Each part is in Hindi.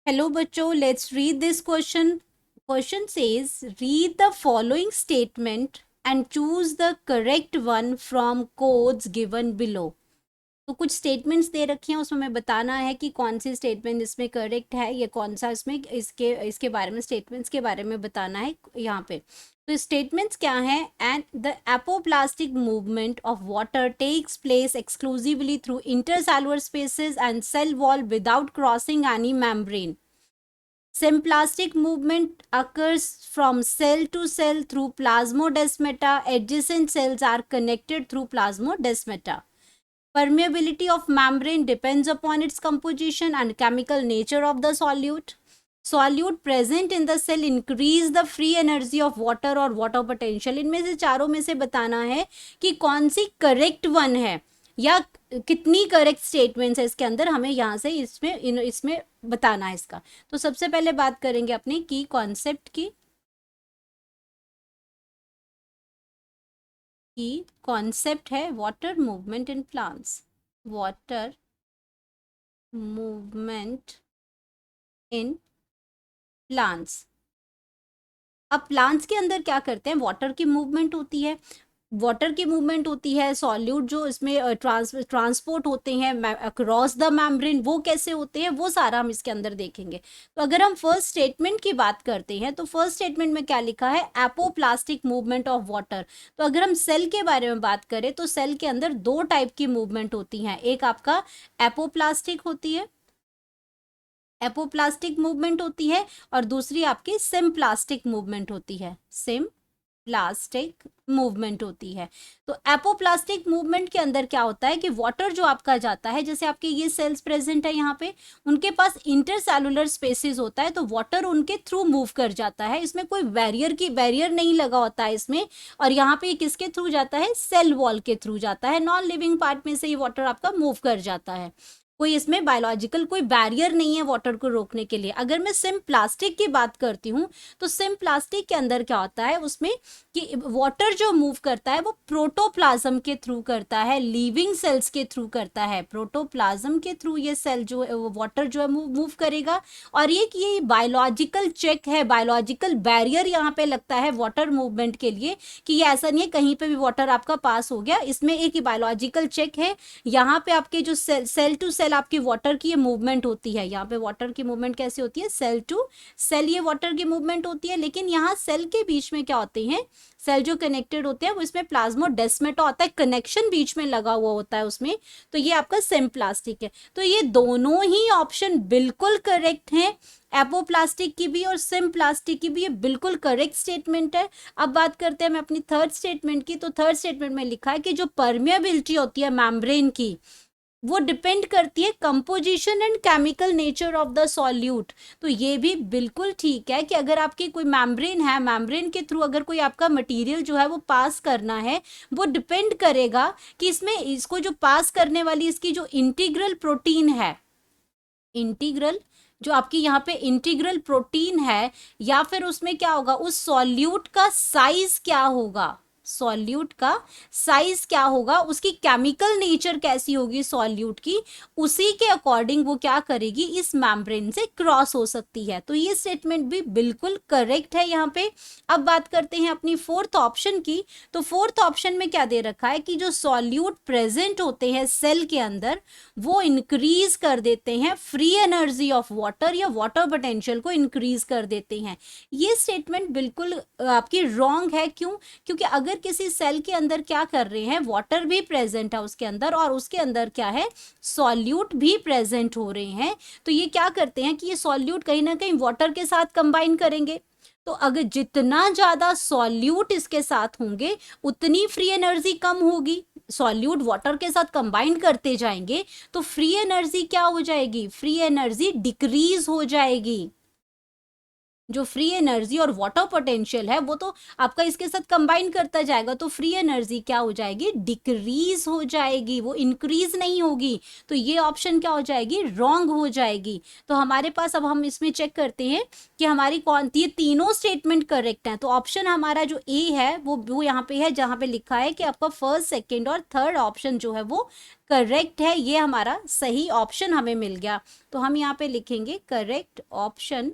हेलो बच्चों, let's read this question. Question says read the following statement and choose the correct one from codes given below. तो कुछ स्टेटमेंट्स दे रखे हैं, उसमें हमें बताना है कि कौन सी स्टेटमेंट इसमें करेक्ट है या कौन सा इसमें इसके बारे में स्टेटमेंट्स के बारे में बताना है यहाँ पे. तो स्टेटमेंट्स क्या है? And the apoplastic movement of water takes place exclusively through intercellular spaces and cell wall without crossing any membrane. Symplastic movement occurs from cell to cell through plasmodesmata. Adjacent cells are connected through plasmodesmata. Permeability of membrane depends upon its composition and chemical nature of the solute. Solute present in the cell increase the free energy of water or water potential. इनमें से चारों में से बताना है कि कौन सी करेक्ट वन है या कितनी करेक्ट स्टेटमेंट्स है इसके अंदर, हमें यहाँ से इसमें बताना है इसका. तो सबसे पहले बात करेंगे अपनी की कॉन्सेप्ट की. कॉन्सेप्ट है water movement in plants. Water movement in plants. अब प्लांट्स के अंदर क्या करते हैं? वाटर की मूवमेंट होती है. वाटर की मूवमेंट होती है, सॉल्यूट जो इसमें ट्रांसपोर्ट होते हैं अक्रॉस द मेम्ब्रेन, वो कैसे होते हैं वो सारा हम इसके अंदर देखेंगे. तो अगर हम फर्स्ट स्टेटमेंट की बात करते हैं तो फर्स्ट स्टेटमेंट में क्या लिखा है? Apoplastic movement of water. तो अगर हम सेल के बारे में बात करें तो सेल के अंदर दो टाइप की मूवमेंट होती हैं. एक आपका एपोप्लास्टिक होती है, एपोप्लास्टिक मूवमेंट होती है, और दूसरी आपकी सिम्प्लास्टिक मूवमेंट होती है. सिम्प्लास्टिक मूवमेंट होती है. तो एपोप्लास्टिक मूवमेंट के अंदर क्या होता है कि वाटर जो आपका जाता है, जैसे आपके ये सेल्स प्रेजेंट है यहाँ पे, उनके पास इंटरसेलुलर स्पेसेस होता है, तो वाटर उनके थ्रू मूव कर जाता है. इसमें कोई बैरियर नहीं लगा होता है इसमें. और यहाँ पे किसके थ्रू जाता है? सेल वॉल के थ्रू जाता है. नॉन लिविंग पार्ट में से ये वाटर आपका मूव कर जाता है. कोई इसमें बायोलॉजिकल कोई बैरियर नहीं है वाटर को रोकने के लिए. अगर मैं सिम्प्लास्टिक की बात करती हूँ तो सिम्प्लास्टिक के अंदर क्या होता है उसमें कि वाटर जो मूव करता है वो प्रोटोप्लाज्म के थ्रू करता है, लिविंग सेल्स के थ्रू करता है. प्रोटोप्लाज्म के थ्रू ये सेल जो है वाटर जो है मूव करेगा. और ये बायोलॉजिकल चेक है, बायोलॉजिकल बैरियर यहाँ पे लगता है वाटर मूवमेंट के लिए, कि ये ऐसा नहीं है कहीं पे भी वाटर आपका पास हो गया. इसमें एक बायोलॉजिकल चेक है. यहाँ पे आपके जो सेल टू सेल आपकी वाटर की ये मूवमेंट होती है. यहाँ पे वाटर की मूवमेंट कैसे होती है? सेल टू सेल ये वाटर की मूवमेंट होती है. लेकिन यहाँ सेल के बीच में क्या होते हैं? सेल जो कनेक्टेड होते हैं वो इसमें प्लाज्मोडेस्माटा होता है, कनेक्शन बीच में लगा हुआ होता है उसमें. तो ये आपका सिम्प्लास्टिक है. तो ये दोनों ही ऑप्शन बिल्कुल करेक्ट हैं. एपोप्लास्टिक की भी और सिम्प्लास्टिक की भी ये बिल्कुल करेक्ट स्टेटमेंट है. अब बात करते हैं मैं अपनी थर्ड स्टेटमेंट की. तो थर्ड स्टेटमेंट में लिखा है कि जो परमिएबिलिटी होती है मेम्ब्रेन की, वो डिपेंड करती है composition and chemical nature of the solute. तो ये भी बिल्कुल ठीक है कि अगर आपकी कोई मेम्ब्रेन है, मेम्ब्रेन के थ्रू अगर कोई आपका मटेरियल जो है वो पास करना है, वो डिपेंड करेगा कि इसमें इसको जो पास करने वाली इसकी जो इंटीग्रल प्रोटीन है, इंटीग्रल जो आपकी यहाँ पे इंटीग्रल प्रोटीन है, या फिर उसमें क्या होगा, उस सॉल्यूट का साइज क्या होगा, सॉल्यूट का साइज क्या होगा, उसकी केमिकल नेचर कैसी होगी सॉल्यूट की, उसी के अकॉर्डिंग वो क्या करेगी, इस मेम्ब्रेन से क्रॉस हो सकती है. तो ये स्टेटमेंट भी बिल्कुल करेक्ट है यहाँ पे. अब बात करते हैं अपनी फोर्थ ऑप्शन की. तो फोर्थ ऑप्शन में क्या दे रखा है कि जो सॉल्यूट प्रेजेंट होते हैं सेल के अंदर, वो इंक्रीज कर देते हैं फ्री एनर्जी ऑफ वाटर या वाटर पोटेंशियल को इंक्रीज कर देते हैं. ये स्टेटमेंट बिल्कुल आपकी रॉन्ग है. क्यों? क्योंकि अगर किसी सेल के अंदर क्या कर रहे हैं, वाटर भी प्रेजेंट है उसके अंदर, और उसके अंदर क्या है, सॉल्यूट भी प्रेजेंट हो रहे हैं, तो ये क्या करते हैं कि ये सॉल्यूट कहीं ना कहीं वाटर के साथ कंबाइन करेंगे. तो अगर जितना ज्यादा सॉल्यूट इसके साथ होंगे उतनी फ्री एनर्जी कम होगी. सॉल्यूट वाटर के साथ कंबाइन करते जाएंगे तो फ्री एनर्जी क्या हो जाएगी, फ्री एनर्जी डिक्रीज हो जाएगी. जो फ्री एनर्जी और वाटर पोटेंशियल है वो तो आपका इसके साथ कंबाइन करता जाएगा, तो फ्री एनर्जी क्या हो जाएगी, डिक्रीज हो जाएगी, वो इंक्रीज नहीं होगी। तो ये ऑप्शन क्या हो जाएगी, रॉन्ग हो जाएगी। तो हमारे पास अब हम इसमें चेक करते हैं कि हमारी कौन, ये तीनों स्टेटमेंट करेक्ट हैं। तो ऑप्शन हमारा जो ए है वो यहाँ पे है, जहाँ पे लिखा है कि आपका फर्स्ट, सेकेंड और थर्ड ऑप्शन जो है वो करेक्ट है, ये हमारा सही ऑप्शन हमें मिल गया। तो हम यहाँ पे लिखेंगे करेक्ट ऑप्शन,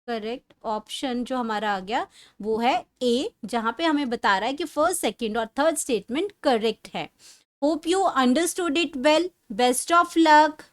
करेक्ट ऑप्शन जो हमारा आ गया वो है ए, जहां पे हमें बता रहा है कि फर्स्ट, सेकंड और थर्ड स्टेटमेंट करेक्ट है। Hope you understood it well, best of luck.